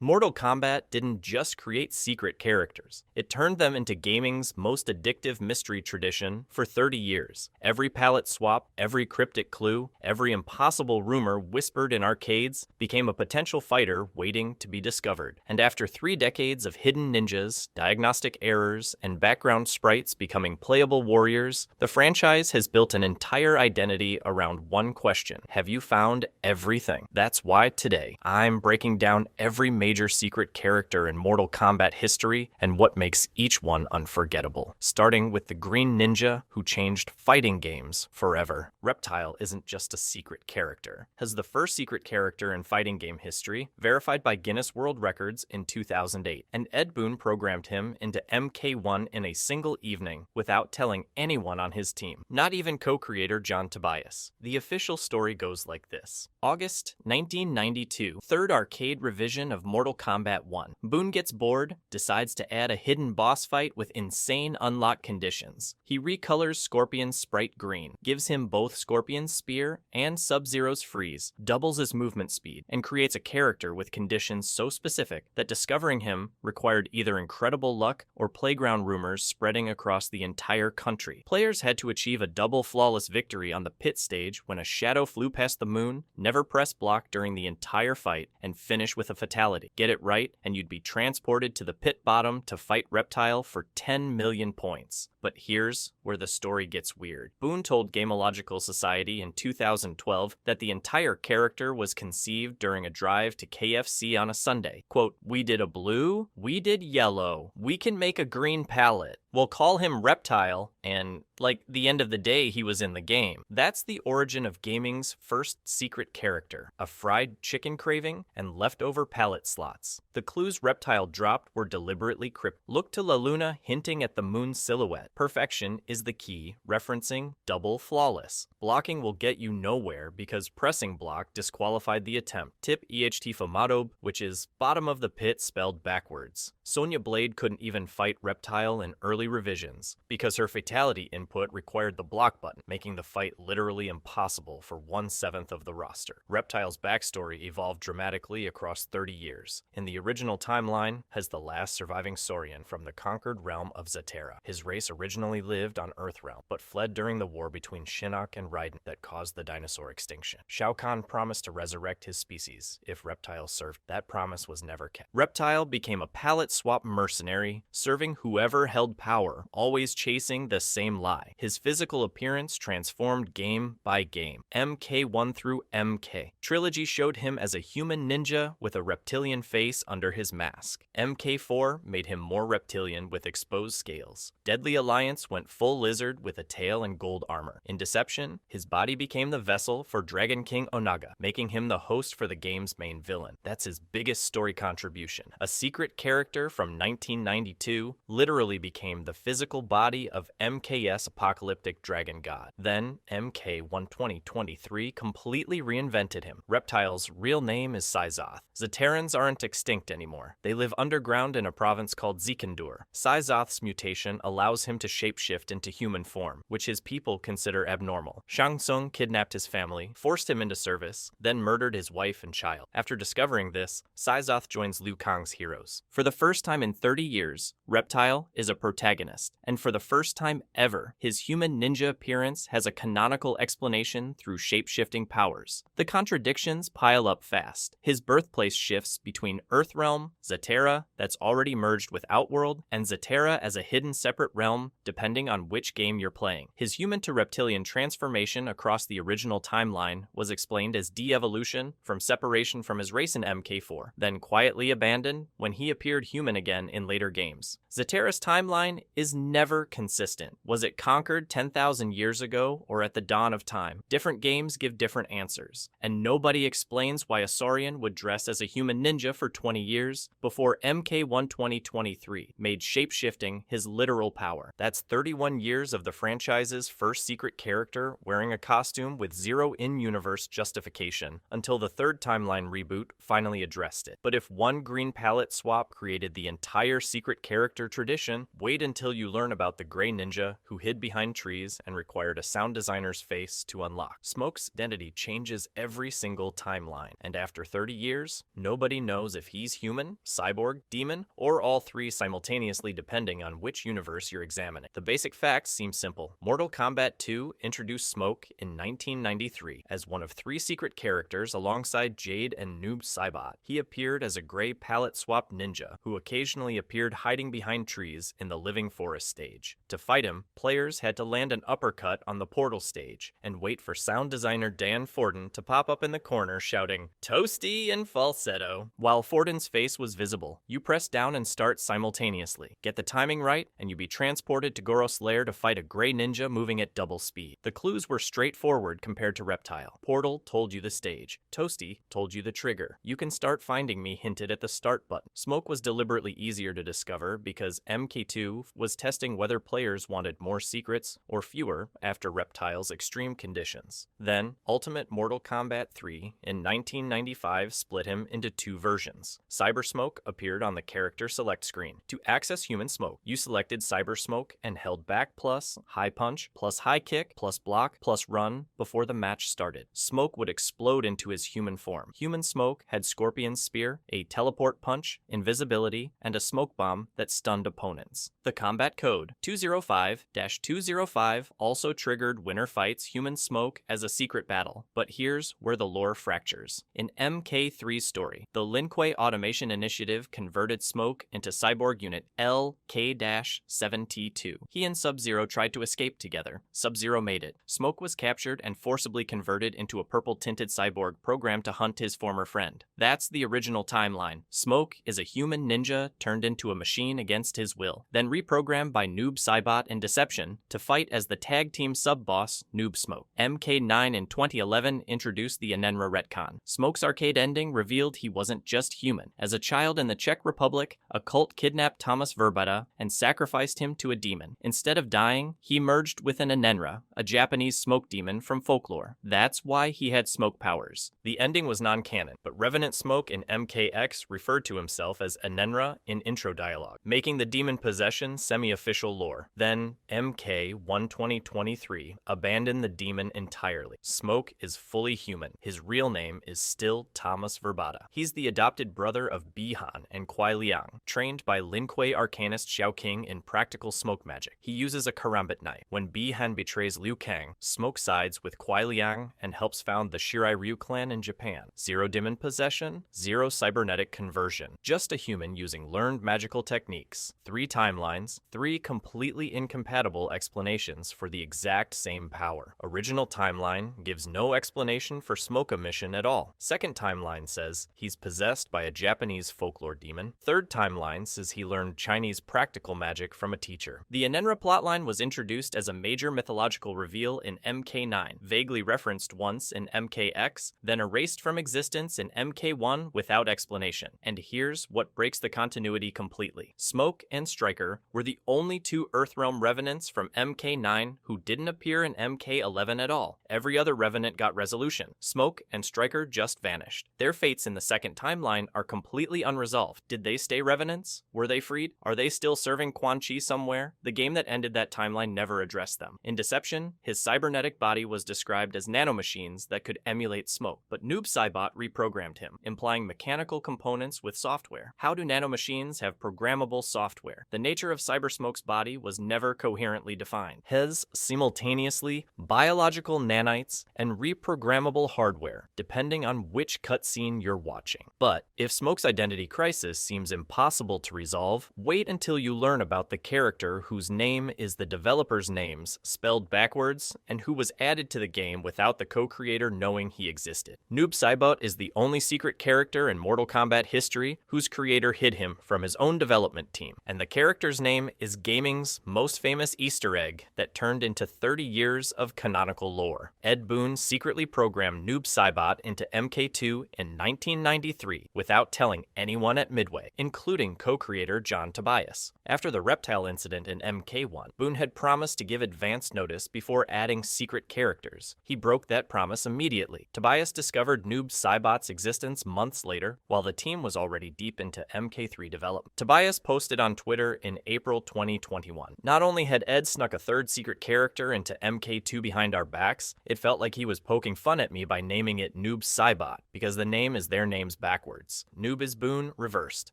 Mortal Kombat didn't just create secret characters, it turned them into gaming's most addictive mystery tradition for 30 years. Every palette swap, every cryptic clue, every impossible rumor whispered in arcades became a potential fighter waiting to be discovered. And after 3 decades of hidden ninjas, diagnostic errors, and background sprites becoming playable warriors, the franchise has built an entire identity around one question: have you found everything? That's why today I'm breaking down every major secret character in Mortal Kombat history and what makes each one unforgettable. Starting with the Green Ninja who changed fighting games forever. Reptile isn't just a secret character. As the first secret character in fighting game history, verified by Guinness World Records in 2008, and Ed Boon programmed him into MK1 in a single evening without telling anyone on his team, not even co-creator John Tobias. The official story goes like this. August 1992, third arcade revision of Mortal Kombat 1. Boon gets bored, decides to add a hidden boss fight with insane unlock conditions. He recolors Scorpion's sprite green, gives him both Scorpion's spear and Sub-Zero's freeze, doubles his movement speed, and creates a character with conditions so specific that discovering him required either incredible luck or playground rumors spreading across the entire country. Players had to achieve a double flawless victory on the pit stage when a shadow flew past the moon, never press block during the entire fight, and finish with a fatality. Get it right, and you'd be transported to the pit bottom to fight Reptile for 10 million points. But here's where the story gets weird. Boon told Gamological Society in 2012 that the entire character was conceived during a drive to KFC on a Sunday. Quote, "We did a blue, we did yellow, we can make a green palette. We'll call him Reptile," and like the end of the day, he was in the game. That's the origin of gaming's first secret character, a fried chicken craving and leftover palette slots. The clues Reptile dropped were deliberately cryptic. Look to La Luna hinting at the moon's silhouette. Perfection is the key, referencing double flawless. Blocking will get you nowhere because pressing block disqualified the attempt. Tip EHT Famadob, which is bottom of the pit spelled backwards. Sonya Blade couldn't even fight Reptile in early revisions because her fatality input required the block button, making the fight literally impossible for 1/7 of the roster. Reptile's backstory evolved dramatically across 30 years. In the original timeline, has the last surviving Saurian from the conquered realm of Zatera. His race originally lived on Earthrealm, but fled during the war between Shinnok and Raiden that caused the dinosaur extinction. Shao Kahn promised to resurrect his species if Reptile served. That promise was never kept. Reptile became a palette swap mercenary, serving whoever held power, always chasing the same lie. His physical appearance transformed game by game. MK1 through MK. Trilogy showed him as a human ninja with a reptilian face under his mask. MK4 made him more reptilian with exposed scales. Deadly Alliance went full lizard with a tail and gold armor. In Deception, his body became the vessel for Dragon King Onaga, making him the host for the game's main villain. That's his biggest story contribution. A secret character from 1992 literally became the physical body of MK's apocalyptic dragon god. Then, MK12023 completely reinvented him. Reptile's real name is Syzoth. Zaterans aren't extinct anymore. They live underground in a province called Zekandur. Syzoth's mutation allows him to shapeshift into human form, which his people consider abnormal. Shang Tsung kidnapped his family, forced him into service, then murdered his wife and child. After discovering this, Syzoth joins Liu Kang's heroes. For the first time in 30 years, Reptile is a protagonist, and for the first time ever, his human ninja appearance has a canonical explanation through shape-shifting powers. The contradictions pile up fast. His birthplace shifts between Earthrealm, Zatera, that's already merged with Outworld, and Zatera as a hidden separate realm, depending on which game you're playing. His human-to-reptilian transformation across the original timeline was explained as de-evolution from separation from his race in MK4, then quietly abandoned when he appeared human again in later games. Zatera's timeline is never consistent. Was it conquered 10,000 years ago or at the dawn of time? Different games give different answers, and nobody explains why a Saurian would dress as a human ninja for 20 years before MK12023 made shapeshifting his literal power. That's 31 years of the franchise's first secret character wearing a costume with zero in-universe justification until the third timeline reboot finally addressed it. But if one green palette swap created the entire secret character tradition, wait until you learn about the Grey Ninja who hid behind trees and required a sound designer's face to unlock. Smoke's identity changes every single timeline, and after 30 years, nobody knows if he's He's human, cyborg, demon, or all three simultaneously depending on which universe you're examining. The basic facts seem simple. Mortal Kombat 2 introduced Smoke in 1993 as one of three secret characters alongside Jade and Noob Saibot. He appeared as a gray palette-swapped ninja who occasionally appeared hiding behind trees in the Living Forest stage. To fight him, players had to land an uppercut on the portal stage and wait for sound designer Dan Forden to pop up in the corner shouting, "Toasty" in falsetto. While Forden's face was visible, you press down and start simultaneously. Get the timing right, and you'd be transported to Goros' lair to fight a gray ninja moving at double speed. The clues were straightforward compared to Reptile. Portal told you the stage. Toasty told you the trigger. You can start finding me hinted at the start button. Smoke was deliberately easier to discover because MK2 was testing whether players wanted more secrets or fewer after Reptile's extreme conditions. Then, Ultimate Mortal Kombat 3 in 1995 split him into two versions. Cyber Smoke appeared on the character select screen. To access human Smoke, you selected Cyber Smoke and held back plus high punch plus high kick plus block plus run before the match started. Smoke would explode into his human form. Human Smoke had Scorpion's Spear, a teleport punch, invisibility, and a smoke bomb that stunned opponents. The combat code 205-205 also triggered Winner Fights Human Smoke as a secret battle, but here's where the lore fractures. In MK3's story, the Lin Kuei Automation Initiative converted Smoke into Cyborg Unit LK-7T2. He and Sub-Zero tried to escape together. Sub-Zero made it. Smoke was captured and forcibly converted into a purple-tinted cyborg programmed to hunt his former friend. That's the original timeline. Smoke is a human ninja turned into a machine against his will, then reprogrammed by Noob Saibot and Deception to fight as the tag team sub-boss Noob Smoke. MK9 in 2011 introduced the Enenra retcon. Smoke's arcade ending revealed he wasn't just human. As a child in the Czech Republic, a cult kidnapped Thomas Verbata and sacrificed him to a demon. Instead of dying, he merged with an Enenra, a Japanese smoke demon from folklore. That's why he had smoke powers. The ending was non-canon, but Revenant Smoke in MKX referred to himself as Enenra in intro dialogue, making the demon possession semi-official lore. Then MK12023 abandoned the demon entirely. Smoke is fully human. His real name is still Thomas Verbata. He's the adopted brother of Bi-Han and Kuai Liang, trained by Lin Kuei arcanist Xiao Qing in practical smoke magic. He uses a karambit knife. When Bi-Han betrays Liu Kang, Smoke sides with Kuai Liang and helps found the Shirai Ryu clan in Japan. Zero demon possession, zero cybernetic conversion. Just a human using learned magical techniques. 3 timelines, 3 completely incompatible explanations for the exact same power. Original timeline gives no explanation for Smoke emission at all. Second timeline says he's possessed by a Japanese folklore demon. Third timeline says he learned Chinese practical magic from a teacher. The Enenra plotline was introduced as a major mythological reveal in MK9, vaguely referenced once in MKX, then erased from existence in MK1 without explanation. And here's what breaks the continuity completely. Smoke and Stryker were the only 2 Earthrealm Revenants from MK9 who didn't appear in MK11 at all. Every other Revenant got resolution. Smoke and Stryker just vanished. Their fates in the second timeline are completely unresolved. Did they stay Revenants? Were they freed? Are they still serving Quan Chi somewhere? The game that ended that timeline never addressed them. In Deception, his cybernetic body was described as nanomachines that could emulate Smoke, but Noob Saibot reprogrammed him, implying mechanical components with software. How do nanomachines have programmable software? The nature of Cyber Smoke's body was never coherently defined. Has simultaneously biological nanites and reprogrammable hardware, depending on which cutscene you're watching. But if Smoke's identity crisis seems impossible to resolve, wait until you learn about the character whose name is the developer's names spelled backwards and who was added to the game without the co-creator knowing he existed. Noob Saibot is the only secret character in Mortal Kombat history whose creator hid him from his own development team, and the character's name is gaming's most famous Easter egg that turned into 30 years of canonical lore. Ed Boon secretly programmed Noob Saibot into MK2 in 1993 without telling anyone at Midway, including co-creator John Tobias. After the Reptile incident in MK1, Boon had promised to give advance notice before adding secret characters. He broke that promise immediately. Tobias discovered Noob Saibot's existence months later, while the team was already deep into MK3 development. Tobias posted on Twitter in April 2021. Not only had Ed snuck a third secret character into MK2 behind our backs, it felt like he was poking fun at me by naming it Noob Saibot, because the name is their names backwards. Noob is Boone reversed.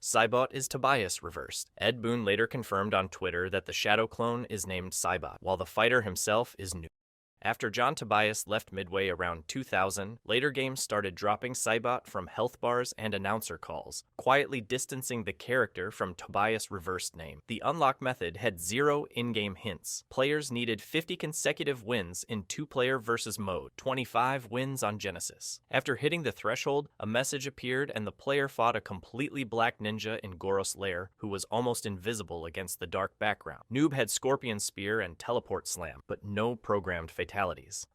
Cybot is Tobias reversed. Ed Boon later confirmed on Twitter that the Shadow clone is named Cybot, while the fighter himself is Noob. After John Tobias left Midway around 2000, later games started dropping Cybot from health bars and announcer calls, quietly distancing the character from Tobias' reversed name. The unlock method had 0 in-game hints. Players needed 50 consecutive wins in 2-player versus mode, 25 wins on Genesis. After hitting the threshold, a message appeared and the player fought a completely black ninja in Goros' lair who was almost invisible against the dark background. Noob had Scorpion Spear and Teleport Slam, but no programmed fatalities.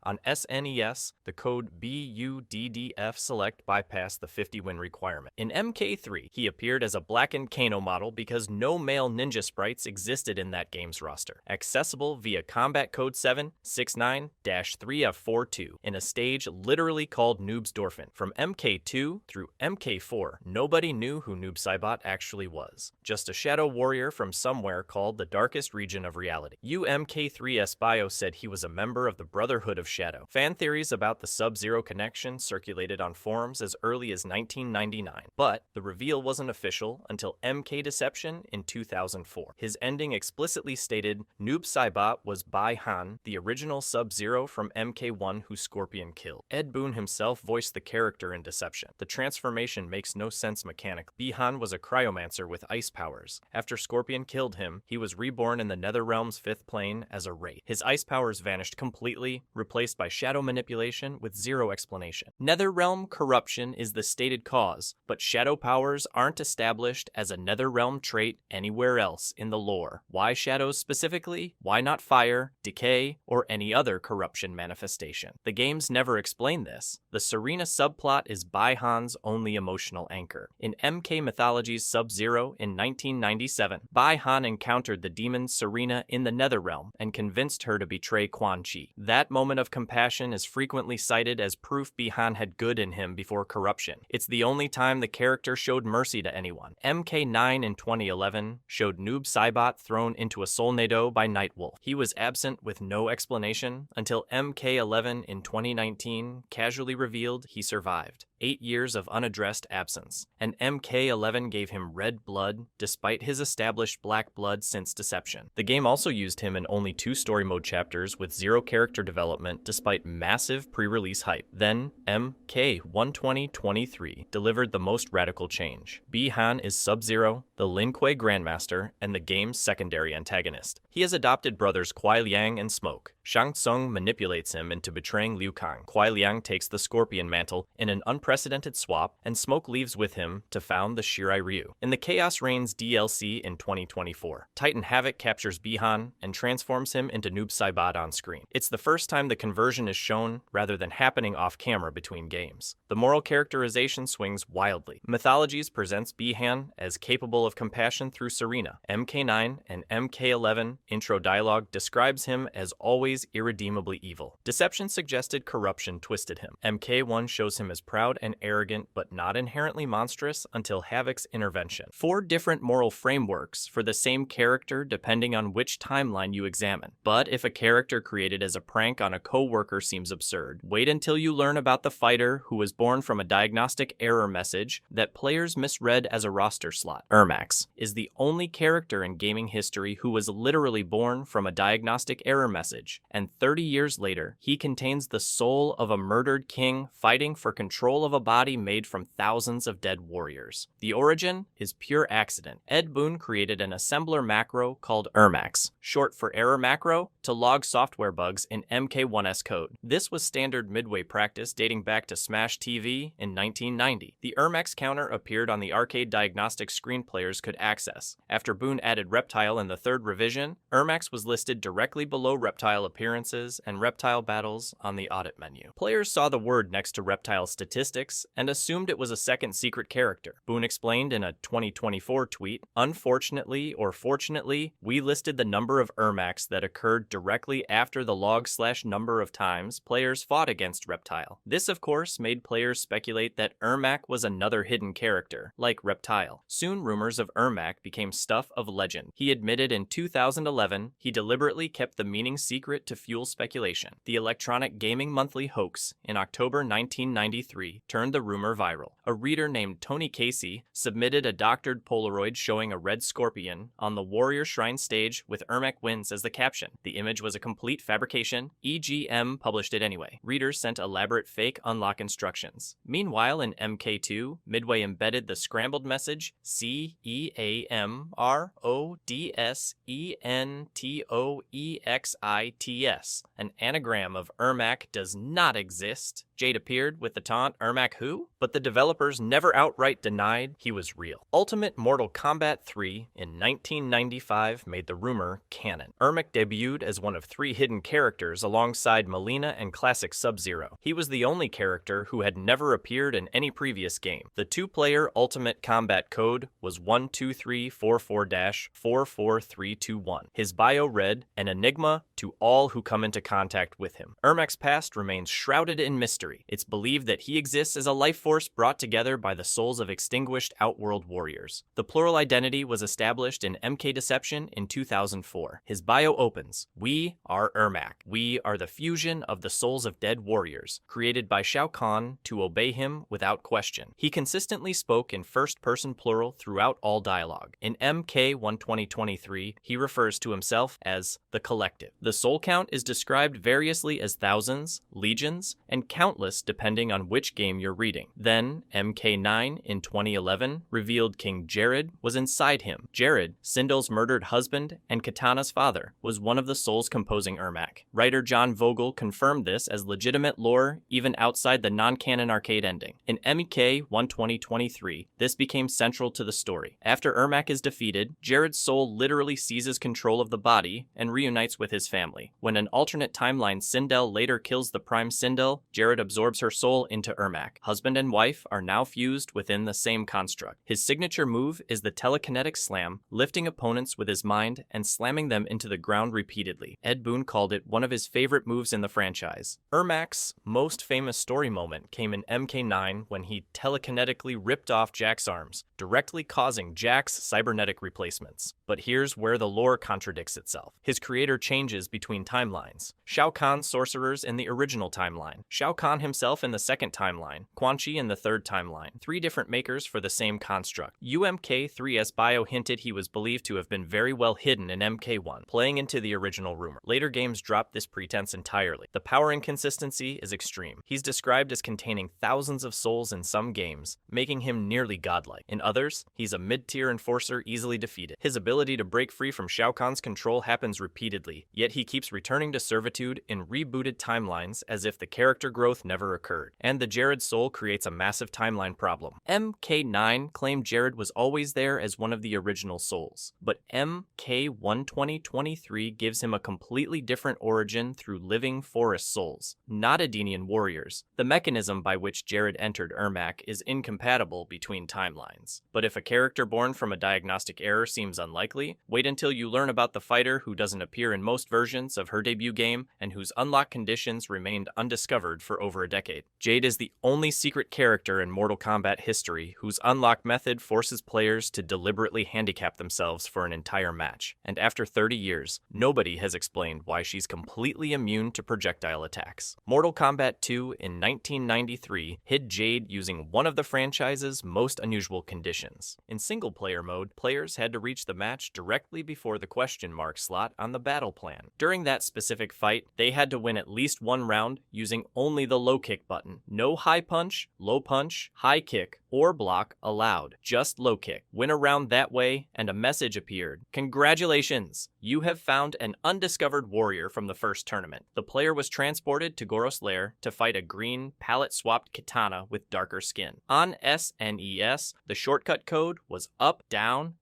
On SNES, the code BUDDF select bypassed the 50-win requirement. In MK3, he appeared as a blackened Kano model because no male ninja sprites existed in that game's roster, accessible via Combat Code 769-3F42 in a stage literally called Noob's Dorphin. From MK2 through MK4, nobody knew who Noob Cybot actually was, just a shadow warrior from somewhere called the darkest region of reality. UMK3's bio said he was a member of the Brotherhood of Shadow. Fan theories about the Sub-Zero connection circulated on forums as early as 1999, but the reveal wasn't official until MK Deception in 2004. His ending explicitly stated Noob Cybot was Bai Han, the original Sub-Zero from MK1 who Scorpion killed. Ed Boon himself voiced the character in Deception. The transformation makes no sense mechanically. Bai Han was a cryomancer with ice powers. After Scorpion killed him, he was reborn in the Netherrealm's 5th plane as a wraith. His ice powers vanished completely, replaced by shadow manipulation with 0 explanation. Netherrealm corruption is the stated cause, but shadow powers aren't established as a Netherrealm trait anywhere else in the lore. Why shadows specifically? Why not fire, decay, or any other corruption manifestation? The games never explain this. The Serena subplot is Bai Han's only emotional anchor. In MK Mythology's Sub-Zero in 1997, Bai Han encountered the demon Serena in the Netherrealm and convinced her to betray Quan Chi. That moment of compassion is frequently cited as proof Bai Han had good in him before corruption. It's the only time the character showed mercy to anyone. MK9 in 2011 showed Noob Cybot thrown into a Solnado by Nightwolf. He was absent with no explanation until MK11 in 2019 casually revealed he survived. 8 years of unaddressed absence, and MK11 gave him red blood despite his established black blood since Deception. The game also used him in only 2 story mode chapters with 0 character development despite massive pre-release hype. Then MK12023 delivered the most radical change. Bai Han is Sub-Zero, the Lin Kuei Grandmaster, and the game's secondary antagonist. He has adopted brothers Kuai Liang and Smoke. Shang Tsung manipulates him into betraying Liu Kang. Kuai Liang takes the Scorpion mantle in an unprecedented swap, and Smoke leaves with him to found the Shirai Ryu. In the Chaos Reigns DLC in 2024, Titan Havoc captures Bai Han and transforms him into Noob Cybot on screen. It's the first time the conversion is shown rather than happening off-camera between games. The moral characterization swings wildly. Mythologies presents Bai Han as capable of compassion through Serena. MK9 and MK11 intro dialogue describes him as always irredeemably evil. Deception suggested corruption twisted him. MK1 shows him as proud and arrogant but not inherently monstrous until Havoc's intervention. 4 different moral frameworks for the same character depending on which timeline you examine. But if a character created as a prank on a co-worker seems absurd, wait until you learn about the fighter who was born from a diagnostic error message that players misread as a roster slot. Ermax is the only character in gaming history who was literally born from a diagnostic error message, and 30 years later, he contains the soul of a murdered king fighting for control of a body made from thousands of dead warriors. The origin is pure accident. Ed Boon created an assembler macro called Ermax, short for error macro, to log software bugs in MK1's code. This was standard Midway practice dating back to Smash TV in 1990. The Ermax counter appeared on the arcade diagnostic screen players could access. After Boon added Reptile in the 3rd revision, Ermax was listed directly below Reptile appearances and Reptile battles on the audit menu. Players saw the word next to Reptile statistics and assumed it was a second secret character. Boon explained in a 2024 tweet, "Unfortunately or fortunately, we listed the number of Ermax that occurred directly after the log/number of times players fought against Reptile. This, of course, made players speculate that Ermac was another hidden character, like Reptile. Soon rumors rumors of Ermac became stuff of legend. He admitted in 2011 he deliberately kept the meaning secret to fuel speculation. The Electronic Gaming Monthly hoax in October 1993 turned the rumor viral. A reader named Tony Casey submitted a doctored Polaroid showing a red scorpion on the Warrior Shrine stage with Ermac wins as the caption. The image was a complete fabrication. EGM published it anyway. Readers sent elaborate fake unlock instructions. Meanwhile, in MK2, Midway embedded the scrambled message CEAMRODSENTOEXITS. An anagram of Ermac does not exist. Jade appeared with the taunt, "Ermac who?" But the developers never outright denied he was real. Ultimate Mortal Kombat 3 in 1995 made the rumor canon. Ermac debuted as one of 3 hidden characters alongside Mileena and classic Sub-Zero. He was the only character who had never appeared in any previous game. The 2-player Ultimate Combat code was 12344-44321. His bio read, "An enigma to all who come into contact with him." Ermac's past remains shrouded in mystery. It's believed that he exists as a life force brought together by the souls of extinguished Outworld warriors. The plural identity was established in MK Deception in 2004. His bio opens, "We are Ermac. We are the fusion of the souls of dead warriors, created by Shao Kahn to obey him without question." He consistently spoke in first-person plural throughout all dialogue. In MK 12023, he refers to himself as the Collective. The soul count is described variously as thousands, legions, and countless depending on which game you're reading. Then, MK9 in 2011 revealed King Jared was inside him. Jared, Sindel's murdered husband and Katana's father, was one of the souls composing Ermac. Writer John Vogel confirmed this as legitimate lore even outside the non-canon arcade ending. In MK 12023, this became central to the story. After Ermac is defeated, Jared's soul literally seizes control of the body and reunites with his family. When an alternate timeline Sindel later kills the Prime Sindel, Jared absorbs her soul into Ermac. Husband and wife are now fused within the same construct. His signature move is the telekinetic slam, lifting opponents with his mind and slamming them into the ground repeatedly. Ed Boon called it one of his favorite moves in the franchise. Ermac's most famous story moment came in MK9 when he telekinetically ripped off Jack's arms, directly causing Jack's cybernetic replacements. But here's where the lore contradicts itself. His creator changes between timelines. Shao Kahn's sorcerers in the original timeline, Shao Kahn himself in the second timeline, Quan Chi in the third timeline. 3 different makers for the same construct. UMK3's bio hinted he was believed to have been very well hidden in MK1, playing into the original rumor. Later games dropped this pretense entirely. The power inconsistency is extreme. He's described as containing thousands of souls in some games, making him nearly godlike. In others, he's a mid-tier enforcer easily defeated. His ability to break free from Shao Kahn's control happens repeatedly, yet he keeps returning to servitude in rebooted timelines as if the character growth never occurred. And the Jared soul creates a massive timeline problem. MK9 claimed Jared was always there as one of the original souls, but MK 12023 gives him a completely different origin through living forest souls, not Edenian warriors. The mechanism by which Jared entered Ermac is incompatible between timelines. But if a character born from a diagnostic error seems unlikely, wait until you learn about the fighter who doesn't appear in most versions of her debut game and whose unlock conditions remained undiscovered for over a decade. Jade is the only secret character in Mortal Kombat history whose unlock method forces players to deliberately handicap themselves for an entire match. And after 30 years, nobody has explained why she's completely immune to projectile attacks. Mortal Kombat 2 in 1993 hid Jade using one of the franchise's most unusual conditions. In single-player mode, players had to reach the match directly before the question mark slot on the battle plan. During that specific fight, they had to win at least one round using only the low kick button. No high punch, low punch, high kick, or block allowed. Just low kick. Win a round that way, and a message appeared. Congratulations! You have found an undiscovered warrior from the first tournament. The player was transported to Goros Lair to fight a green, palette-swapped katana with darker skin. On SNES, the shortcut code was up, down,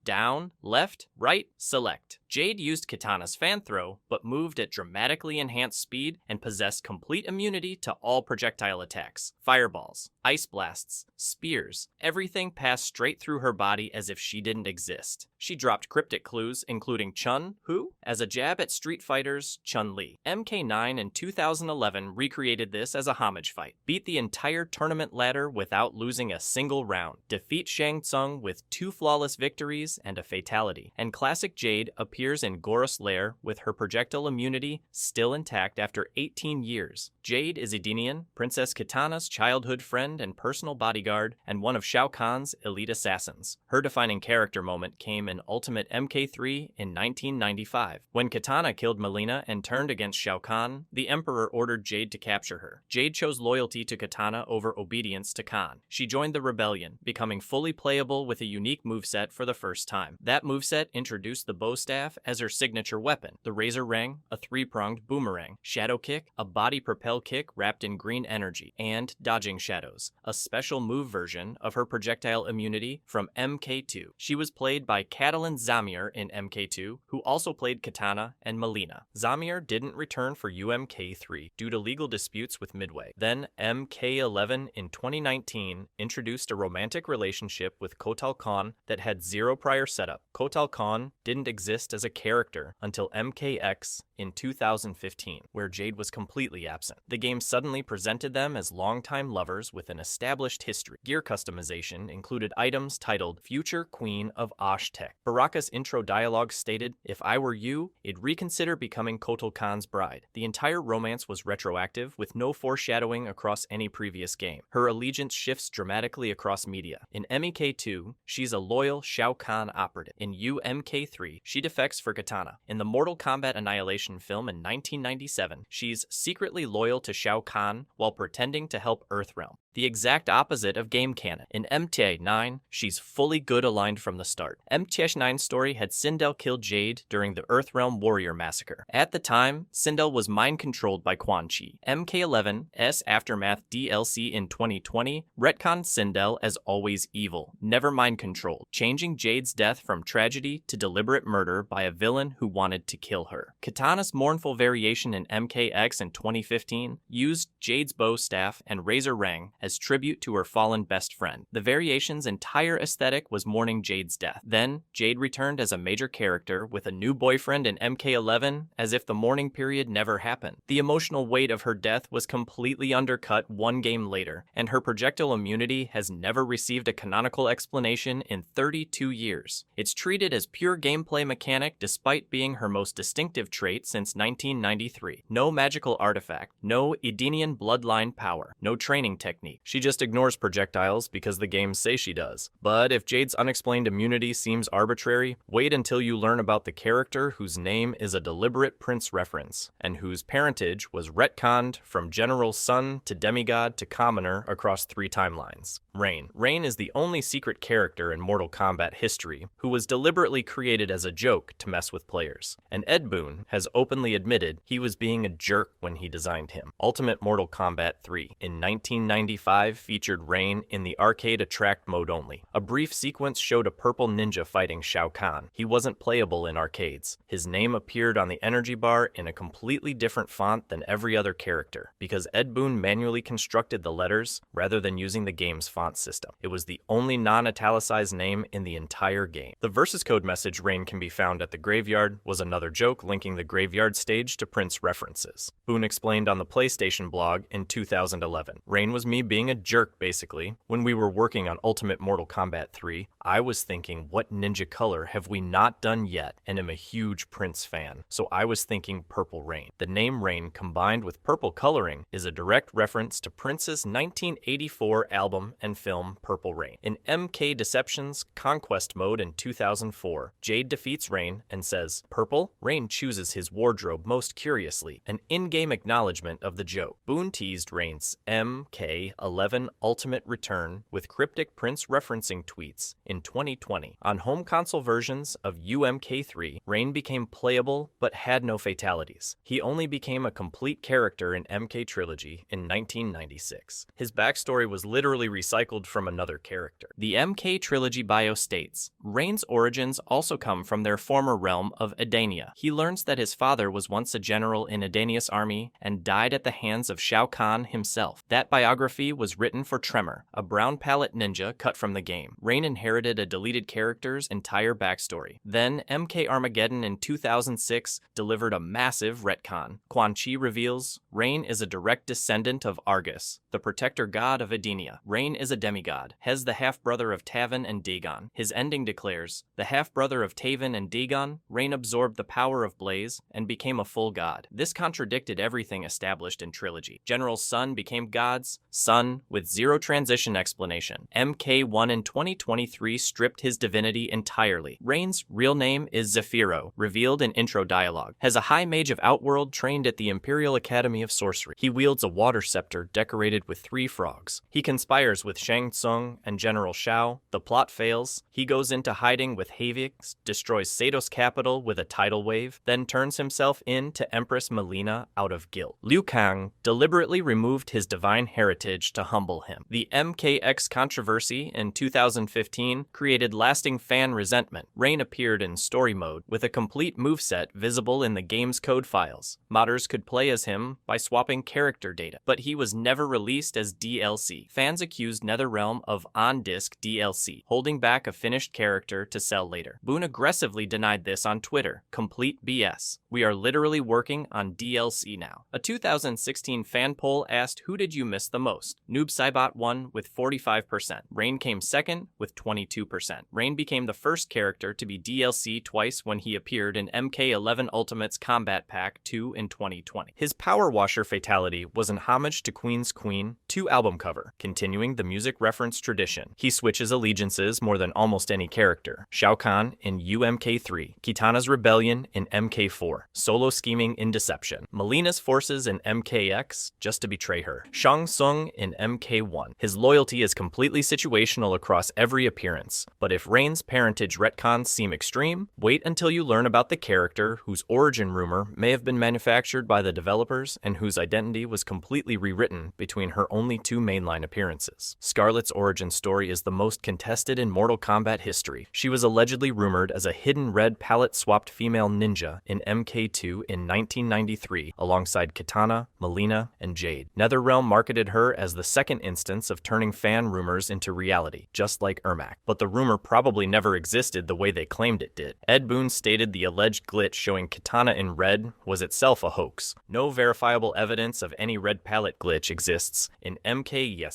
left, right, select. Jade used Katana's fan throw, but moved at dramatically enhanced speed and possessed complete immunity to all projectile attacks. Fireballs, ice blasts, spears, everything passed straight through her body as if she didn't exist. She dropped cryptic clues, including Chun, who, as a jab at Street Fighter's Chun-Li. MK9 in 2011 recreated this as a homage fight. Beat the entire tournament ladder without losing a single round. Defeat Shang Tsung with 2 flawless victories and a fatality. And classic Jade appears in Goros' lair with her projectile immunity still intact after 18 years. Jade is Edenian, Princess Katana's childhood friend and personal bodyguard, and one of Shao Kahn's elite assassins. Her defining character moment came in Ultimate MK3 in 1995. When Katana killed Mileena and turned against Shao Kahn, the Emperor ordered Jade to capture her. Jade chose loyalty to Katana over obedience to Kahn. She joined the rebellion, becoming fully playable with a unique moveset for the first time. That moveset introduced the bow staff as her signature weapon, the Razor Rang, a 3-pronged boomerang, Shadow Kick, a body propel kick wrapped in green energy, and Dodging Shadows, a special move version of her projectile immunity from MK2. She was played by Catalin Zamir in MK2, who also played Katana and Mileena. Zamir didn't return for UMK3 due to legal disputes with Midway. Then MK11 in 2019 introduced a romantic relationship with Kotal Kahn that had 0 prior setup. Kotal Kahn didn't exist as a character until MKX in 2015, where Jade was completely absent. The game suddenly presented them as longtime lovers with an established history. Gear customization included items titled Future Queen of Osh-Tek. Baraka's intro dialogue stated, "If I were you, I'd reconsider becoming Kotal Kahn's bride." The entire romance was retroactive, with no foreshadowing across any previous game. Her allegiance shifts dramatically across media. In MEK2, she's a loyal Shao Kahn operative. In UMK3, she defects for Katana. In the Mortal Kombat Annihilation film in 1997, she's secretly loyal to Shao Kahn while pretending to help Earthrealm. The exact opposite of game canon. In MTA9, she's fully good aligned from the start. MTA9's story had Sindel kill Jade during the Earthrealm Warrior Massacre. At the time, Sindel was mind-controlled by Quan Chi. MK11's Aftermath DLC in 2020 retconned Sindel as always evil, never mind-controlled, changing Jade's death from tragedy to deliberate murder by a villain who wanted to kill her. Katana's mournful variation in MKX in 2015 used Jade's bow staff and Razor Rang as tribute to her fallen best friend. The variation's entire aesthetic was mourning Jade's death. Then, Jade returned as a major character with a new boyfriend in MK11 as if the mourning period never happened. The emotional weight of her death was completely undercut one game later, and her projectile immunity has never received a canonical explanation in 32 years. It's treated as pure gameplay mechanic despite being her most distinctive trait since 1993. No magical artifact, no Edenian bloodline power, no training technique. She just ignores projectiles because the games say she does. But if Jade's unexplained immunity seems arbitrary, wait until you learn about the character whose name is a deliberate Prince reference, and whose parentage was retconned from General's son to demigod to commoner across 3 timelines. Rain. Rain is the only secret character in Mortal Kombat history who was deliberately created as a joke to mess with players. And Ed Boon has openly admitted he was being a jerk when he designed him. Ultimate Mortal Kombat 3 in 1995 featured Rain in the arcade attract mode only. A brief sequence showed a purple ninja fighting Shao Kahn. He wasn't playable in arcades. His name appeared on the energy bar in a completely different font than every other character, because Ed Boon manually constructed the letters rather than using the game's font system. It was the only non-italicized name in the entire game. The versus code message Rain can be found at the graveyard was another joke linking the graveyard stage to Prince references. Boon explained on the PlayStation blog in 2011, "Rain was me being a jerk, basically. When we were working on Ultimate Mortal Kombat 3, I was thinking, what ninja color have we not done yet, and am a huge Prince fan. So I was thinking Purple Rain. The name Rain combined with purple coloring is a direct reference to Prince's 1984 album and film Purple Rain. In MK Deception's Conquest mode in 2004, Jade defeats Rain and says, "Purple?" Rain chooses his wardrobe most curiously, an in-game acknowledgement of the joke. Boon teased Rain's MK11 Ultimate return with cryptic Prince referencing tweets in in 2020. On home console versions of UMK3, Rain became playable but had no fatalities. He only became a complete character in MK Trilogy in 1996. His backstory was literally recycled from another character. The MK Trilogy bio states, Rain's origins also come from their former realm of Edenia. He learns that his father was once a general in Edenia's army and died at the hands of Shao Kahn himself. That biography was written for Tremor, a brown palette ninja cut from the game. Rain inherited a deleted character's entire backstory. Then, MK Armageddon in 2006 delivered a massive retcon. Quan Chi reveals, Rain is a direct descendant of Argus, the protector god of Edenia. Rain is a demigod, Hez the half-brother of Tavan and Dagon. His ending declares, the half-brother of Tavan and Dagon, Rain absorbed the power of Blaze and became a full god. This contradicted everything established in Trilogy. General's son became God's son with zero transition explanation. MK1 in 2023 stripped his divinity entirely. Rain's real name is Zephyro, revealed in intro dialogue. Has a high mage of Outworld trained at the Imperial Academy of Sorcery. He wields a water scepter decorated with 3 frogs. He conspires with Shang Tsung and General Shao. The plot fails. He goes into hiding with Havix, destroys Sato's capital with a tidal wave, then turns himself in to Empress Melina out of guilt. Liu Kang deliberately removed his divine heritage to humble him. The MKX controversy in 2015 created lasting fan resentment. Rain appeared in story mode with a complete moveset visible in the game's code files. Modders could play as him by swapping character data, but he was never released as DLC. Fans accused NetherRealm of on-disc DLC, holding back a finished character to sell later. Boone aggressively denied this on Twitter. Complete BS. We are literally working on DLC now. A 2016 fan poll asked, who did you miss the most? Noob Saibot won with 45%. Rain came second with 22%. Rain became the first character to be DLC twice when he appeared in MK11 Ultimate's Kombat Pack 2 in 2020. His Power Washer fatality was an homage to Queen's Queen 2 album cover, continuing the music reference tradition. He switches allegiances more than almost any character. Shao Kahn in UMK3, Kitana's Rebellion in MK4, solo scheming in Deception, Melina's forces in MKX just to betray her, Shang Tsung in MK1. His loyalty is completely situational across every appearance, but if Rain's parentage retcons seem extreme, wait until you learn about the character whose origin rumor may have been manufactured by the developers and whose identity was completely rewritten between her only 2 mainline appearances. Scarlett's origin story is the most contested in Mortal Kombat history. She was allegedly rumored as a hidden red palette-swapped female ninja in MK2 in 1993 alongside Kitana, Melina, and Jade. NetherRealm marketed her as the second instance of turning fan rumors into reality, just like Ermac. But the rumor probably never existed the way they claimed it did. Ed Boon stated the alleged glitch showing Kitana in red was itself a hoax. No verifiable evidence of any red palette glitch exists in MKSIISROM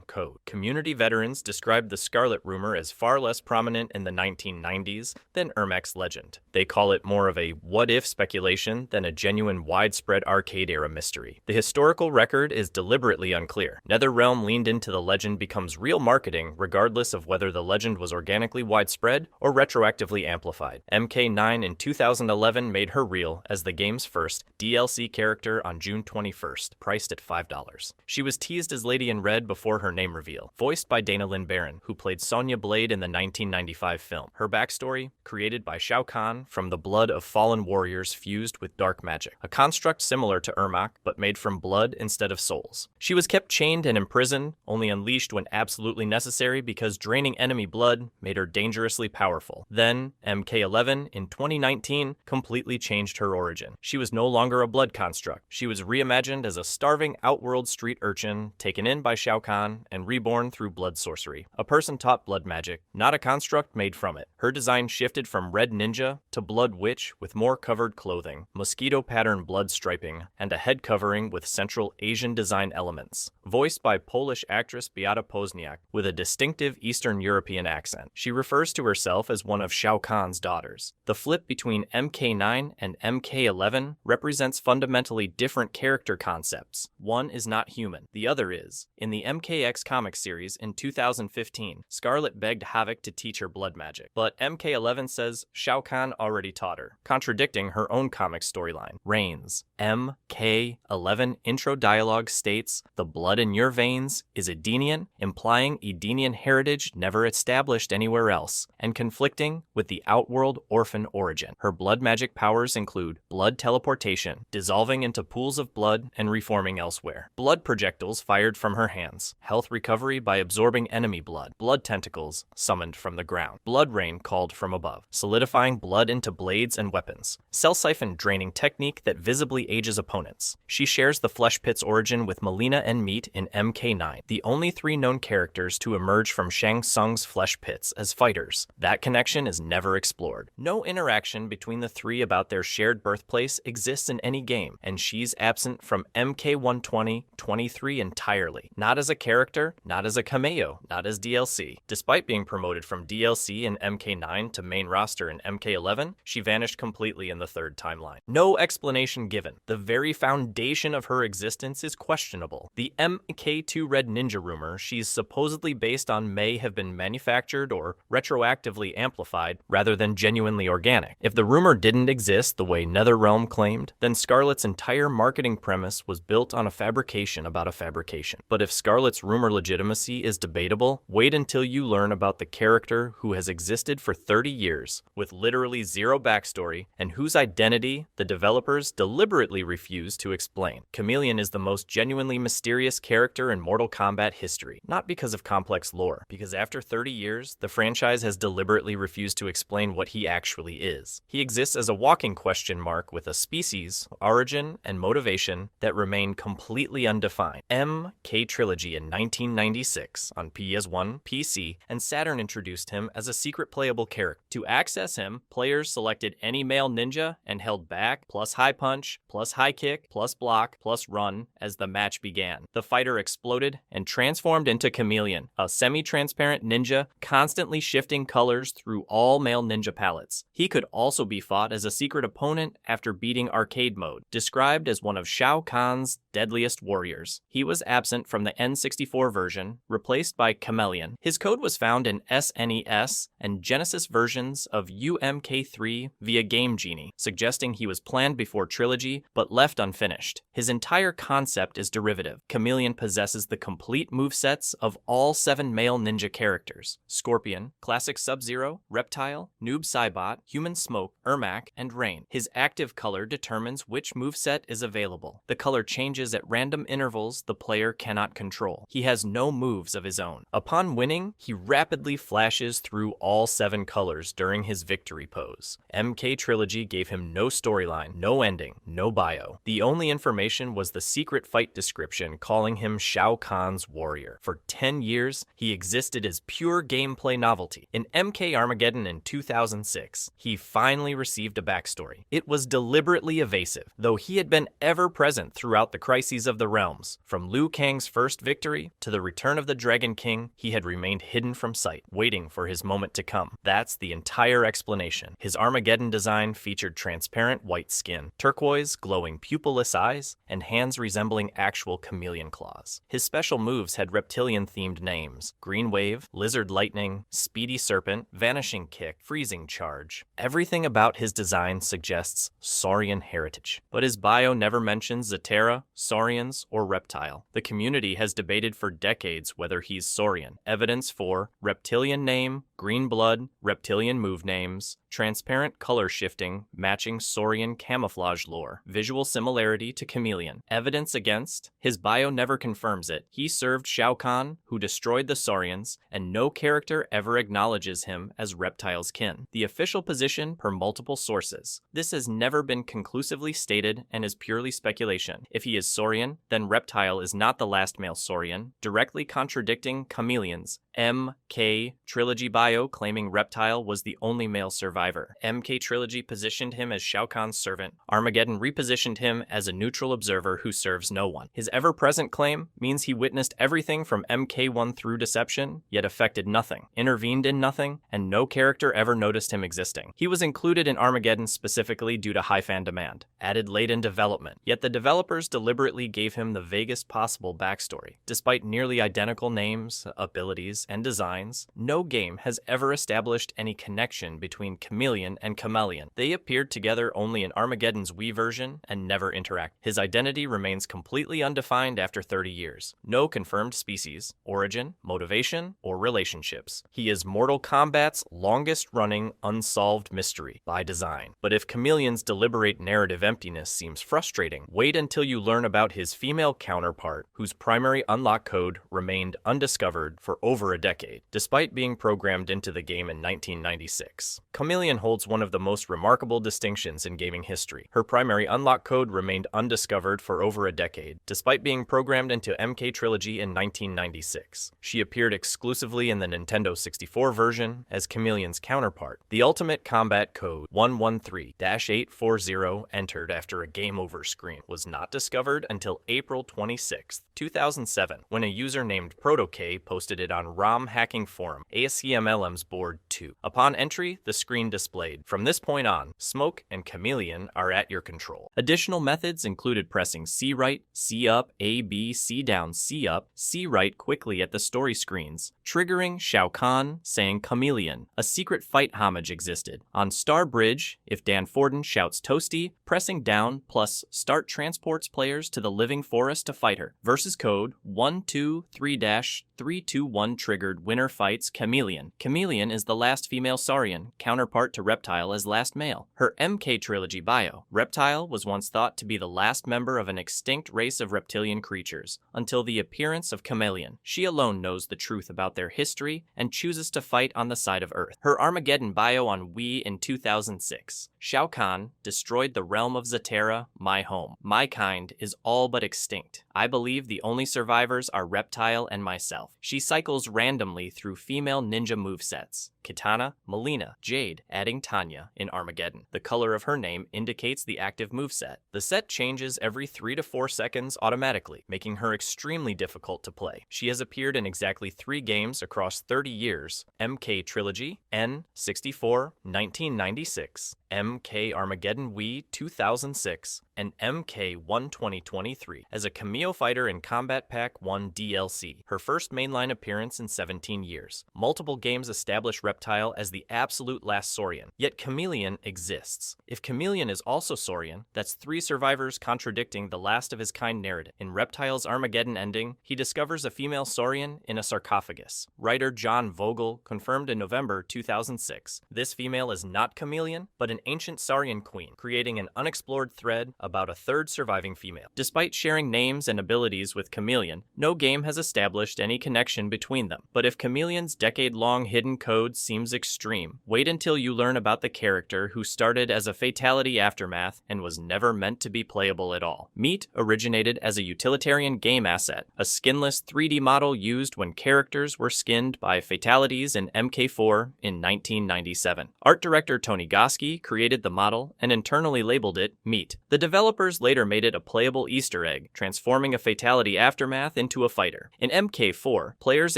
code. Community veterans described the Scarlet rumor as far less prominent in the 1990s than Ermac's legend. They call it more of a what-if speculation than a genuine widespread arcade-era mystery. The historical record is deliberately unclear. NetherRealm leaned into the legend becomes real marketing regardless of whether the legend was organically widespread or retroactively amplified. MK9 in 2011 made her real as the game's first DLC character on June 21st, priced at $5. She was teased as Lady in Red before her name reveal, voiced by Dana Lynn Barron, who played Sonya Blade in the 1995 film. Her backstory, created by Shao Kahn from the blood of fallen warriors fused with dark magic, a construct similar to Ermac, but made from blood instead of souls. She was kept chained and imprisoned, only unleashed when absolutely necessary because draining enemy blood made her dangerously powerful. Then, MK11 in 2019 completely changed her origin. She was no longer a blood construct. She was reimagined as a starving outworld street urchin taken in by Shao Kahn and reborn through blood sorcery. A person taught blood magic, not a construct made from it. Her design shifted from red ninja to blood witch with more covered clothing, mosquito pattern blood striping, and a head covering with Central Asian design elements. Voiced by Polish actress Beata Pozniak with a distinctive Eastern European accent. She refers to herself as one of Shao Kahn's daughters. The flip between MK9 and MK11 represents fundamentally different character concepts. One is not human, the other is. In the MKX comic series in 2015, Scarlet begged Havik to teach her blood magic, but MK11 says Shao Kahn already taught her, contradicting her own comic storyline. Reigns. MK11 intro dialogue states, "The blood in your veins is Edenian, implying Edenian heritage never established anywhere else, and conflicting with the Outworld orphan origin. Her blood magic powers include blood teleportation, dissolving into pools of blood and reforming elsewhere, blood projectiles fired from her hands, health recovery by absorbing enemy blood tentacles summoned from the ground, blood rain called from above, solidifying blood into blades and weapons, cell siphon draining technique that visibly ages opponents. She shares the Flesh Pit's origin with Melina and Meat in MK9, the only 3 known characters to emerge from Shang Tsung's Flesh Pits as fighters. That connection is never explored. No interaction between the 3 about their shared birthplace exists in any game, and she's absent from MK120-23 entirely. Not as a character, not as a cameo, not as DLC. Despite being promoted from DLC in MK9 to main roster in MK11, she vanished completely in the 3rd timeline. No explanation given. The very foundation of her existence is questionable. The MK2 Red Ninja rumor she's supposedly based on may have been manufactured or retroactively amplified rather than genuinely organic. If the rumor didn't exist the way NetherRealm claimed, then Scarlet's entire marketing premise was built on a fabrication about a fabrication. But if Scarlet's rumor legitimacy is debatable, wait until you learn about the character who has existed for 30 years, with literally zero backstory, and whose identity the developers deliberately refuse to explain. Chameleon is the most genuinely mysterious character in Mortal Kombat history, not because of complex lore, because after 30 years, the franchise has deliberately refused to explain what he actually is. He exists as a walking question mark with a species, origin, and motivation that remain completely undefined. MK Trilogy in 1996 on PS1, PC, and Saturn introduced him as a secret playable character. To access him, players selected any male ninja and held back, plus high punch, plus high kick, plus block, plus run as the match began. The fighter exploded and transformed into Chameleon, a semi-transparent ninja constantly shifting colors through all male ninja palettes. He could also be fought as a secret opponent after beating arcade mode, described as one of Shao Kahn's deadliest warriors. He was absent from the N64 version, replaced by Chameleon. His code was found in SNES and Genesis versions of UMK3 via Game Genie, suggesting he was planned before Trilogy but left unfinished. His entire concept is derivative. Chameleon possesses the complete movesets of all 7 male ninja characters: Scorpion, Classic Sub-Zero, Reptile, Noob Saibot, Human Smoke, Ermac, and Rain. His active color determines which moveset is available. The color changes at random intervals the player cannot control. He has no moves of his own. Upon winning, he rapidly flashes through all 7 colors during his victory pose. MK Trilogy gave him no storyline, no ending, no bio. The only information was the secret fight description calling him Shao Kahn's warrior. For 10 years, he existed as pure gameplay novelty. In MK Armageddon in 2006, he finally received a backstory. It was deliberately evasive, though he had been ever present throughout the crises of the realms. From Liu Kang's first victory to the return of the Dragon King, he had remained hidden from sight, waiting for his moment to come. That's the entire explanation. His Armageddon design featured transparent white skin, turquoise, glowing pupilless eyes, and hands resembling actual chameleon claws. His special moves had reptilian-themed names: Green Wave, Lizard Lightning, Speedy Serpent, Vanishing Kick, Freezing Charge. Everything about his design suggests Saurian heritage, but his bio never mentions Zetera, Saurians, or Reptile. The community has debated for decades whether he's Saurian. Evidence for reptilian name, green blood, reptilian move names, transparent color shifting matching Saurian camouflage lore, visual similarity to Chameleon. Evidence against? His bio never confirms it. He served Shao Kahn, who destroyed the Saurians, and no character ever acknowledges him as Reptile's kin. The official position per multiple sources. This has never been conclusively stated and is purely speculation. If he is Saurian, then Reptile is not the last male Saurian, directly contradicting Chameleon's MK Trilogy bio claiming Reptile was the only male survivor. MK Trilogy positioned him as Shao Kahn's servant. Armageddon repositioned him as a neutral observer who serves no one. His ever-present claim means he witnessed everything from MK1 through Deception, yet affected nothing, intervened in nothing, and no character ever noticed him existing. He was included in Armageddon specifically due to high fan demand, added late in development, yet the developers deliberately gave him the vaguest possible backstory. Despite nearly identical names, abilities, and designs, no game has ever established any connection between Chameleon and Chameleon. They appeared together only in Armageddon's Wii version and never interact. His identity remains completely undefined after 30 years. No confirmed species, abilities, origin, motivation, or relationships. He is Mortal Kombat's longest-running unsolved mystery by design. But if Chameleon's deliberate narrative emptiness seems frustrating, wait until you learn about his female counterpart, whose primary unlock code remained undiscovered for over a decade, despite being programmed into the game in 1996. Chameleon holds one of the most remarkable distinctions in gaming history. Her primary unlock code remained undiscovered for over a decade, despite being programmed into MK Trilogy in 1996. She appeared exclusively in the Nintendo 64 version as Chameleon's counterpart. The ultimate combat code 113-840 entered after a game over screen was not discovered until April 26, 2007, when a user named ProtoK posted it on ROM hacking forum ASCMLM's board 2. Upon entry, the screen displayed. From this point on, Smoke and Chameleon are at your control. Additional methods included pressing C right, C up, A, B, C down, C up, C right quickly at the story screens, triggering Shao Kahn saying Chameleon. A secret fight homage existed. On Star Bridge, if Dan Forden shouts Toasty, pressing down plus start transports players to the living forest to fight her. Versus code 123-321 triggered winner fights Chameleon. Chameleon is the last female Saurian, counterpart to Reptile as last male. Her MK Trilogy bio. Reptile was once thought to be the last member of an extinct race of reptilian creatures, until the appearance of Chameleon. She alone knows the truth about their history and chooses to fight on the side of Earth. Her Armageddon bio on Wii in 2006. Shao Kahn destroyed the realm of Zatera, my home. My kind is all but extinct. I believe the only survivors are Reptile and myself. She cycles randomly through female ninja movesets. Kitana, Melina, Jade, adding Tanya in Armageddon. The color of her name indicates the active moveset. The set changes every 3 to 4 seconds automatically, making her extremely difficult to play. She has appeared in exactly 3 games across 30 years: MK Trilogy, N64, 1996, MK Armageddon Wii 2006, and MK1 2023 as a cameo fighter in Combat Pack 1 DLC, her first mainline appearance in 17 years. Multiple games establish Reptile as the absolute last Saurian, yet Chameleon exists. If Chameleon is also Saurian, that's 3 survivors contradicting the last of his kind narrative. In Reptile's Armageddon ending, he discovers a female Saurian in a sarcophagus. Writer John Vogel confirmed in November 2006. This female is not Chameleon, but an ancient Saurian queen, creating an unexplored thread about a third surviving female. Despite sharing names and abilities with Chameleon, no game has established any connection between them. But if Chameleon's decade-long hidden code seems extreme, wait until you learn about the character who started as a fatality aftermath and was never meant to be playable at all. Meat originated as a utilitarian game asset, a skinless 3D model used when characters were skinned by fatalities in MK4 in 1997. Art director Tony Goski created the model and internally labeled it Meat. The developers later made it a playable Easter egg, transforming a fatality aftermath into a fighter. In MK4, players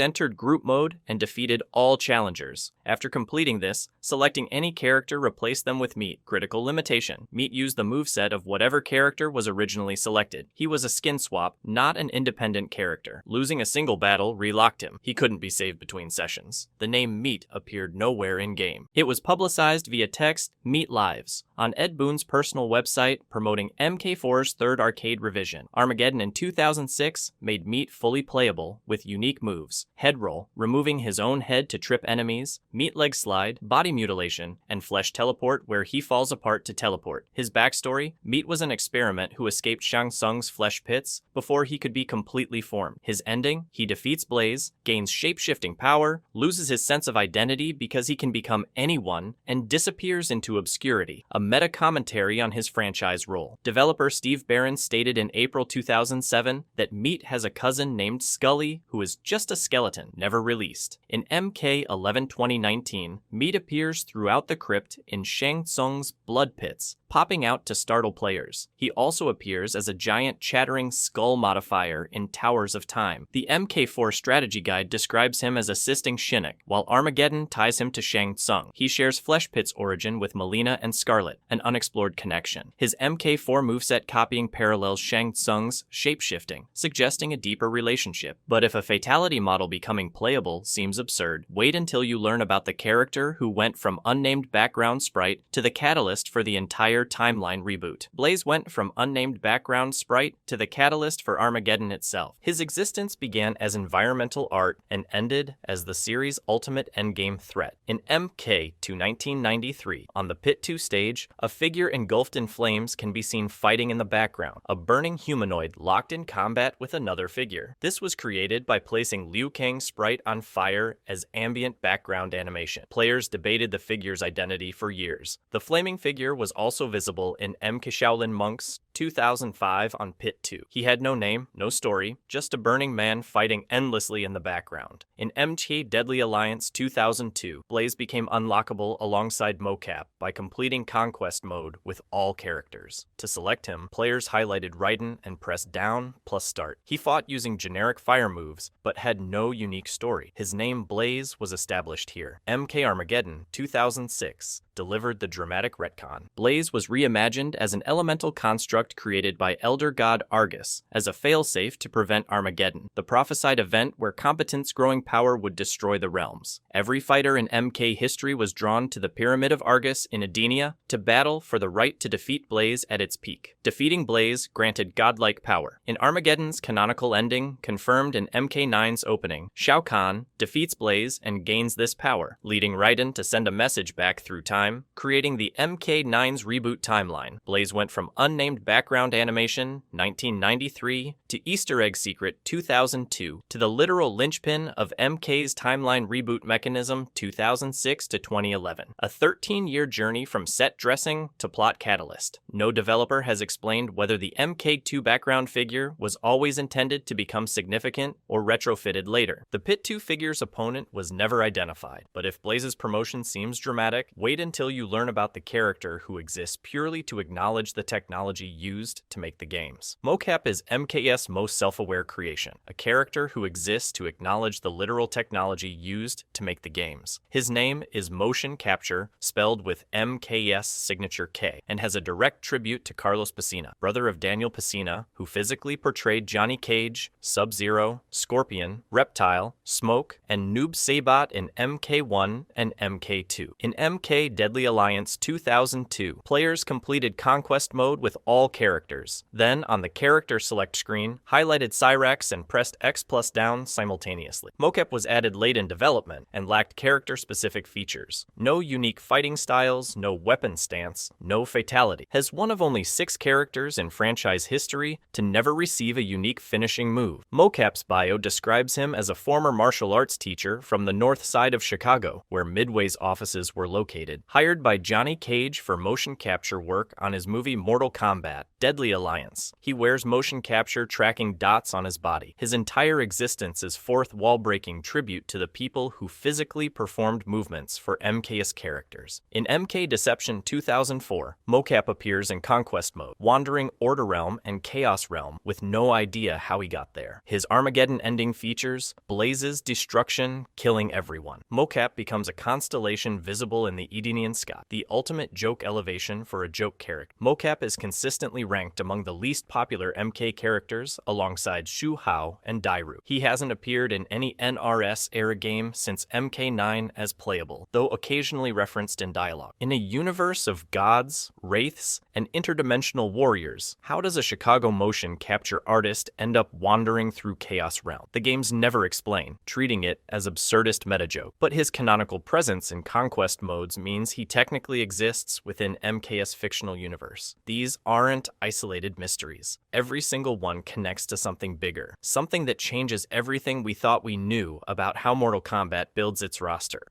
entered group mode and defeated all challengers. After completing this, selecting any character replaced them with Meat. Critical limitation: Meat used the moveset of whatever character was originally selected. He was a skin swap, not an independent character. Losing a single battle relocked him. He couldn't be saved between sessions. The name Meat appeared nowhere in-game. It was publicized via text, Meat Lives, on Ed Boon's personal website promoting MK4's third arcade revision. Armageddon in 2006 made Meat fully playable with unique moves: head roll, removing his own head to trip enemies, Meat leg slide, body mutilation, and flesh teleport where he falls apart to teleport. His backstory: Meat was an experiment who escaped Shang Tsung's flesh pits before he could be completely formed. His ending: he defeats Blaze, gains shape-shifting power, loses his sense of identity because he can become anyone, and disappears into obscurity, a meta-commentary on his franchise role. Developer Steve Barron stated in April 2007 that Meat has a cousin named Scully who is just a skeleton, never released. In MK11 2019, Meat appears throughout the crypt in Shang Tsung's blood pits, popping out to startle players. He also appears as a giant chattering skull modifier in Towers of Time. The MK4 strategy guide describes him as assisting Shinnok, while Armageddon ties him to Shang Tsung. He shares Flesh Pit's origin with Melina and Scarlet, an unexplored connection. His MK4 moveset copying parallels Shang Tsung's shape-shifting, suggesting a deeper relationship. But if a fatality model becoming playable seems absurd, wait until you learn about about the character who went from unnamed background sprite to the catalyst for the entire timeline reboot. Blaze went from unnamed background sprite to the catalyst for Armageddon itself. His existence began as environmental art and ended as the series' ultimate endgame threat. In MK2 1993, on the Pit 2 stage, a figure engulfed in flames can be seen fighting in the background, a burning humanoid locked in combat with another figure. This was created by placing Liu Kang's sprite on fire as ambient background animation. Players debated the figure's identity for years. The flaming figure was also visible in MK Shaolin Monk's 2005 on Pit 2. He had no name, no story, just a burning man fighting endlessly in the background. In MK Deadly Alliance 2002, Blaze became unlockable alongside Mocap by completing Conquest mode with all characters. To select him, players highlighted Raiden and pressed down plus start. He fought using generic fire moves, but had no unique story. His name Blaze was established here. MK Armageddon 2006 delivered the dramatic retcon. Blaze was reimagined as an elemental construct created by Elder God Argus as a failsafe to prevent Armageddon, the prophesied event where competence growing power would destroy the realms. Every fighter in MK history was drawn to the Pyramid of Argus in Edenia to battle for the right to defeat Blaze at its peak. Defeating Blaze granted godlike power. In Armageddon's canonical ending, confirmed in MK9's opening, Shao Kahn defeats Blaze and gains this power, leading Raiden to send a message back through time, creating the MK9's reboot timeline. Blaze went from unnamed background animation 1993 to Easter egg secret 2002 to the literal linchpin of MK's timeline reboot mechanism 2006 to 2011. A 13-year journey from set dressing to plot catalyst. No developer has explained whether the MK2 background figure was always intended to become significant or retrofitted later. The Pit 2 figure's opponent was never identified, but if Blaze's promotion seems dramatic, wait until you learn about the character who exists purely to acknowledge the technology used to make the games. Mocap is MK's most self-aware creation, a character who exists to acknowledge the literal technology used to make the games. His name is Motion Capture, spelled with MKS signature K, and has a direct tribute to Carlos Pesina, brother of Daniel Pesina, who physically portrayed Johnny Cage, Sub-Zero, Scorpion, Reptile, Smoke, and Noob Saibot in MK1 and MK2. In MK Deadly Alliance 2002, players completed Conquest mode with all characters. Then, on the character select screen, highlighted Cyrax and pressed X plus down simultaneously. Mocap was added late in development and lacked character-specific features. No unique fighting styles, no weapon stance, no fatality. Has one of only 6 characters in franchise history to never receive a unique finishing move. Mocap's bio describes him as a former martial arts teacher from the north side of Chicago, where Midway's offices were located. Hired by Johnny Cage for motion capture work on his movie Mortal Kombat, Deadly Alliance. He wears motion capture tracking dots on his body. His entire existence is fourth wall-breaking tribute to the people who physically performed movements for MK's characters. In MK Deception 2004, Mocap appears in Conquest mode, wandering Order Realm and Chaos Realm with no idea how he got there. His Armageddon ending features Blaze's destruction, killing everyone. Mocap becomes a constellation visible in the Edenian sky, the ultimate joke elevation for a joke character. Mocap is consistently ranked among the least popular MK characters alongside Shu Hao and Dairu. He hasn't appeared in any NRS-era game since MK9 as playable, though occasionally referenced in dialogue. In a universe of gods, wraiths, and interdimensional warriors, how does a Chicago motion capture artist end up wandering through Chaos Realm? The games never explain, treating it as absurdist meta-joke. But his canonical presence in Conquest modes means he technically exists within MK's fictional universe. These aren't isolated mysteries. Every single one connects to something bigger, something that changes everything we thought we knew about how Mortal Kombat builds its roster.